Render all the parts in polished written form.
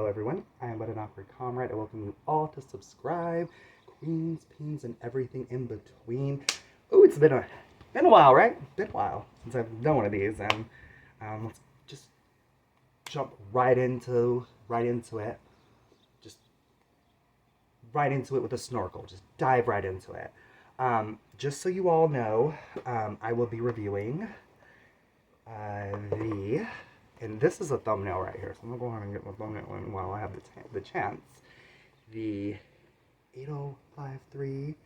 everyone. I am but an awkward comrade. I welcome you all to subscribe, queens, pins, and everything in between. Ooh, it's been a while, right? Been a while since I've done one of these, and let's just jump right into it. Just right into it with a snorkel. Just dive right into it. Just so you all know, I will be reviewing the, and this is a thumbnail right here, so I'm gonna go ahead and get my thumbnail in while I have the chance. The 8053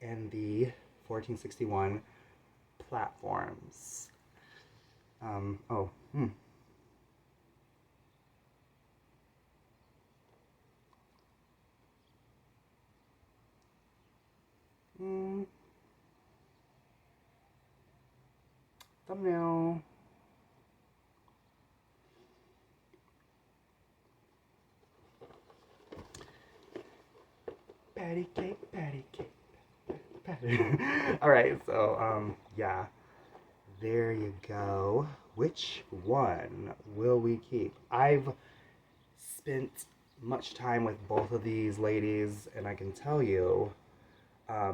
and the 1461 platforms. Oh, thumbnail. Patty cake, patty cake, patty. All right, so yeah, there you go. Which one will we keep? I've spent much time with both of these ladies, and I can tell you, I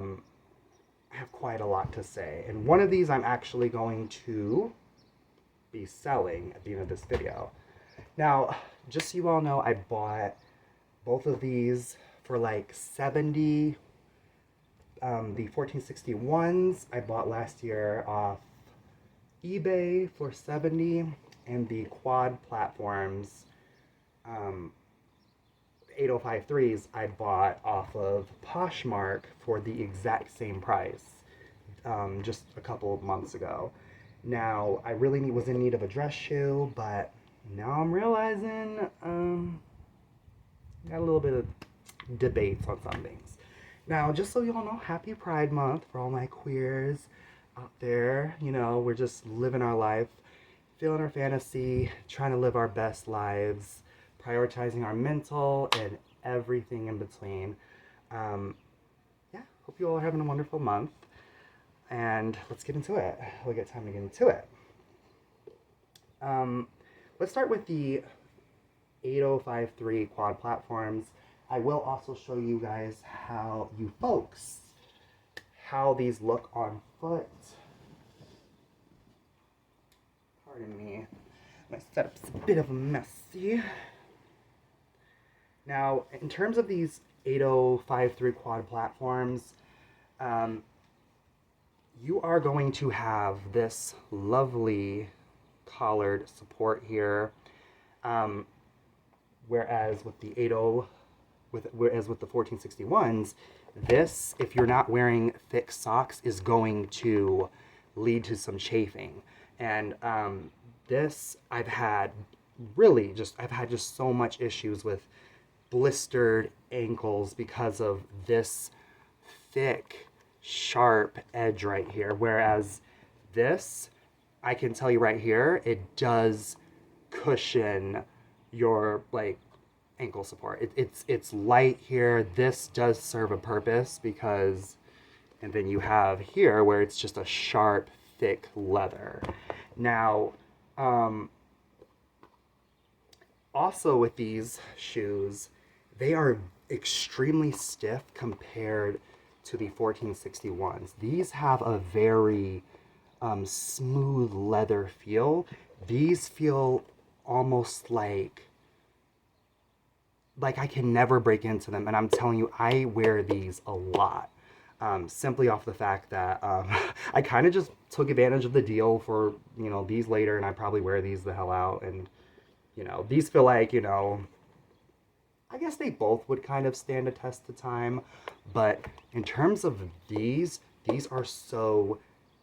have quite a lot to say. And one of these I'm actually going to be selling at the end of this video. Now, just so you all know, I bought both of these for like 70. The 1461s I bought last year off eBay for 70, and the quad platforms 8053s I bought off of Poshmark for the exact same price just a couple of months ago. Now, I really was in need of a dress shoe, but now I'm realizing got a little bit of debates on some things. Now, just so you all know, happy Pride Month for all my queers out there. You know, we're just living our life, feeling our fantasy, trying to live our best lives, prioritizing our mental and everything in between. Yeah, hope you all are having a wonderful month. And let's get into it. We'll get time to get into it. Let's start with the 8053 quad platforms. I will also show you guys how these look on foot. Pardon me. My setup's a bit of a messy. Now, in terms of these 8053 quad platforms, you are going to have this lovely collared support here, whereas with the 1461s, this, if you're not wearing thick socks, is going to lead to some chafing. And this, I've had just so much issues with blistered ankles because of this thick, sharp edge right here. Whereas this, I can tell you right here, it does cushion your like ankle support. It's light here. This does serve a purpose because, and then you have here where it's just a sharp, thick leather. Now, also with these shoes, they are extremely stiff compared to the 1461s. These have a very smooth leather feel. These feel almost like I can never break into them, and I'm telling you, I wear these a lot. Simply off the fact that I kind of just took advantage of the deal for, you know, these later, and I probably wear these the hell out. And, you know, these feel like, you know, I guess they both would kind of stand a test of time. But in terms of these are so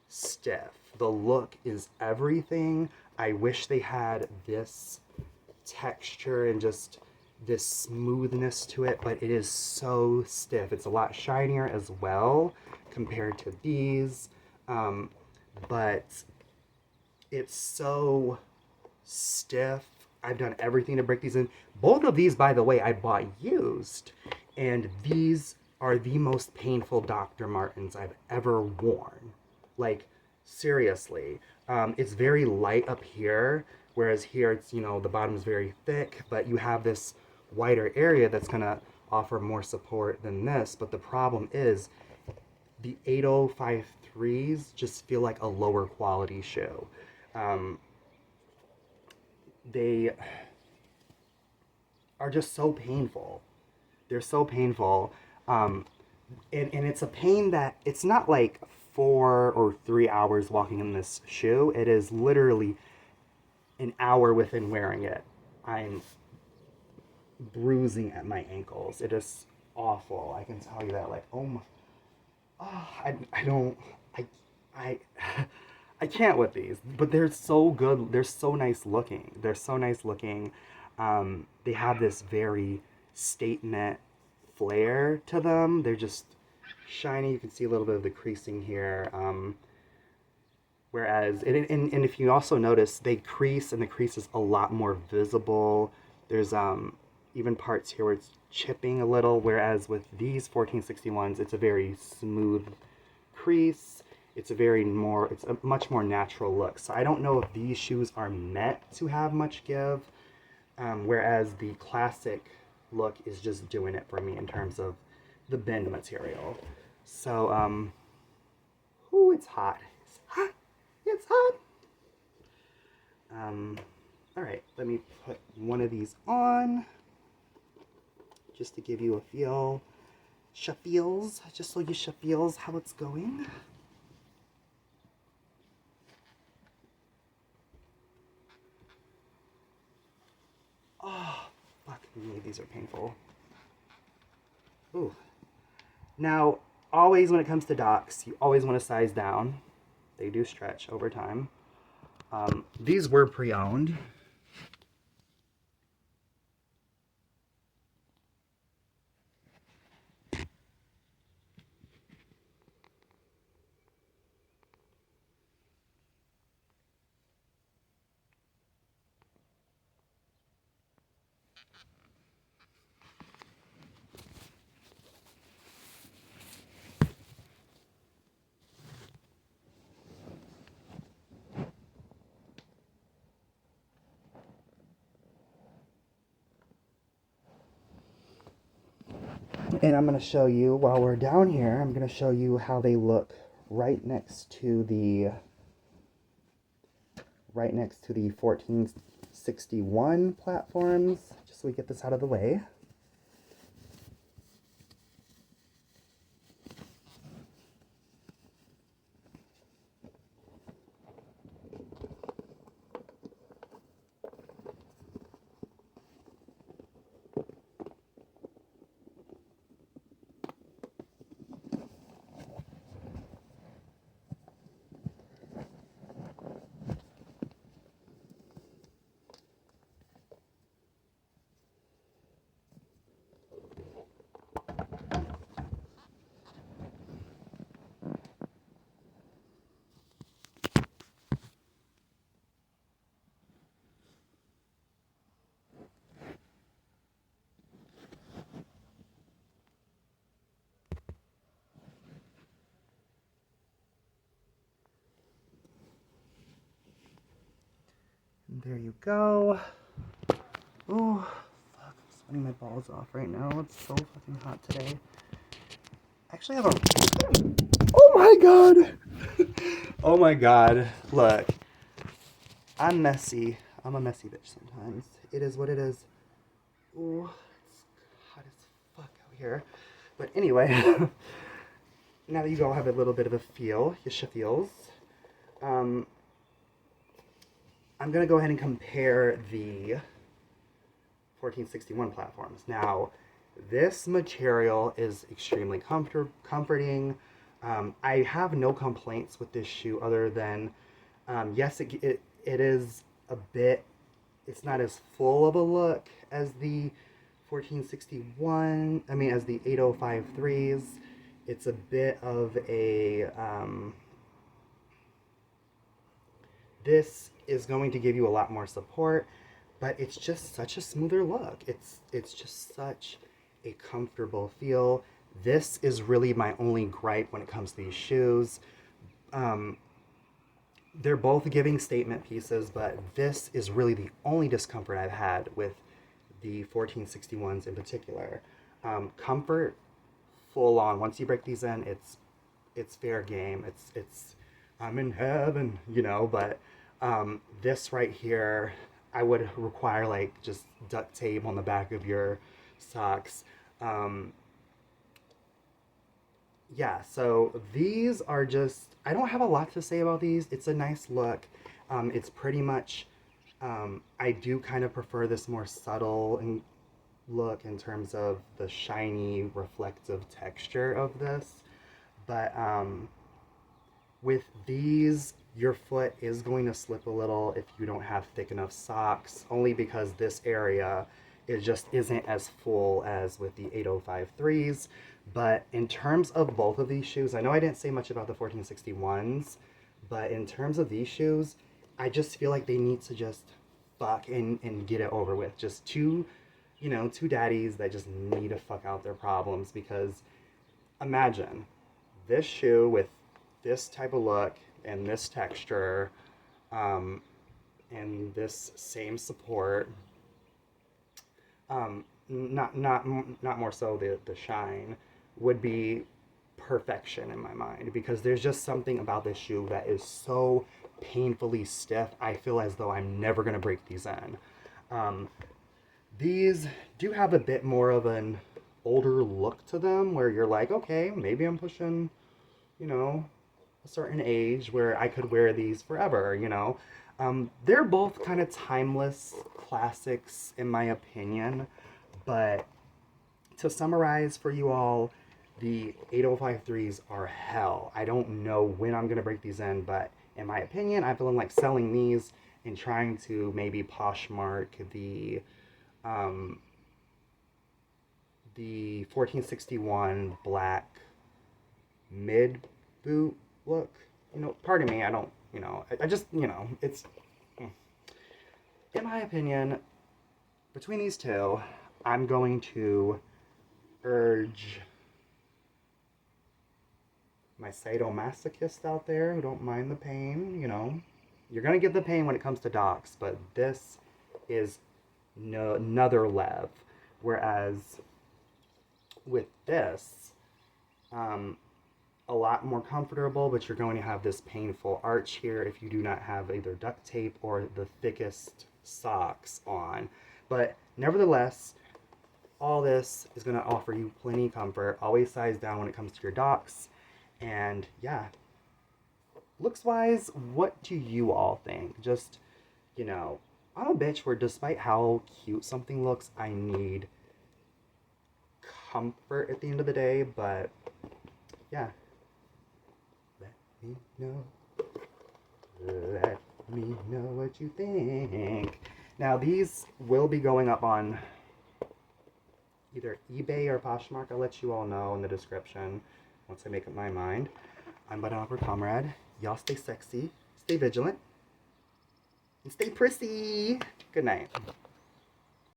stiff. The look is everything. I wish they had this texture and just this smoothness to it, but it is so stiff. It's a lot shinier as well compared to these, but it's so stiff. I've done everything to break these in. Both of these, by the way, I bought used, and these are the most painful Dr. Martens I've ever worn. Like, seriously. It's very light up here, whereas here it's, you know, the bottom is very thick, but you have this wider area that's going to offer more support than this. But the problem is the 8053s just feel like a lower quality shoe. Um, they are just so painful. They're so painful. Um, and it's a pain that it's not like 4 or 3 hours walking in this shoe. It is literally an hour within wearing it. I'm bruising at my ankles. It is awful. I can tell you that. Like, oh my, oh, I don't, I, I can't with these. But they're so good. They're so nice looking. They're so nice looking. They have this very statement flare to them. They're just shiny. You can see a little bit of the creasing here. Whereas, and if you also notice, they crease, and the crease is a lot more visible. There's even parts here where it's chipping a little, whereas with these 1461s, it's a very smooth crease. It's a much more natural look. So I don't know if these shoes are meant to have much give, whereas the classic look is just doing it for me in terms of the bend material. So, ooh, it's hot. It's hot. It's hot. All right, let me put one of these on just to give you a feel, just so you feels how it's going. Oh, fuck me, these are painful. Ooh. Now, always when it comes to docks, you always want to size down. They do stretch over time. These were pre-owned. And I'm going to show you, while we're down here, I'm going to show you how they look right next to the 1461 platforms, just so we get this out of the way. And there you go. Oh, fuck, I'm sweating my balls off right now. It's so fucking hot today. Actually, I have a... Oh my god! Oh my god. Look. I'm messy. I'm a messy bitch sometimes. It is what it is. Ooh, it's hot as fuck out here. But anyway, now that you all have a little bit of a feel, your feels, I'm going to go ahead and compare the 1461 platforms. Now, this material is extremely comforting. I have no complaints with this shoe other than, yes, it is a bit, it's not as full of a look as the 1461, as the 8053s. It's a bit of a, this is going to give you a lot more support, but it's just such a smoother look. It's just such a comfortable feel. This is really my only gripe when it comes to these shoes. They're both giving statement pieces, but this is really the only discomfort I've had with the 1461s in particular. Comfort, full on. Once you break these in, it's fair game. It's I'm in heaven, you know. But this right here, I would require like just duct tape on the back of your socks. Um, yeah, so these are just, I don't have a lot to say about these. It's a nice look. It's pretty much, I do kind of prefer this more subtle and look in terms of the shiny, reflective texture of this. But with these, your foot is going to slip a little if you don't have thick enough socks, only because this area it just isn't as full as with the 8053s. But in terms of both of these shoes, I know I didn't say much about the 1461s, but in terms of these shoes, I just feel like they need to just fuck and get it over with. Just two, you know, two daddies that just need to fuck out their problems because imagine this shoe with this type of look and this texture um, and this same support not more so the shine would be perfection in my mind because there's just something about this shoe that is so painfully stiff. I feel as though I'm never going to break these in. um, these do have a bit more of an older look to them where you're like, okay, maybe I'm pushing, you know, a certain age where I could wear these forever, you know. They're both kind of timeless classics in my opinion, but to summarize for you all, the 8053s are hell. I don't know when I'm going to break these in, but in my opinion, I'm feeling like selling these and trying to maybe Poshmark um, the 1461 black mid boot look. You know, pardon me, I don't, you know, I just, you know, it's, in my opinion, between these two, I'm going to urge my sadomasochist out there who don't mind the pain, you know, you're going to get the pain when it comes to docs, but this is another lev. Whereas with this, a lot more comfortable, but you're going to have this painful arch here if you do not have either duct tape or the thickest socks on. But nevertheless, all this is going to offer you plenty of comfort. Always size down when it comes to your docs. And yeah, looks wise, what do you all think? Just, you know, I'm a bitch where despite how cute something looks, I need comfort at the end of the day. But yeah, let me know. Let me know what you think. Now, these will be going up on either eBay or Poshmark. I'll let you all know in the description once I make up my mind. I'm Bud Opera Comrade. Y'all stay sexy, stay vigilant, and stay prissy. Good night.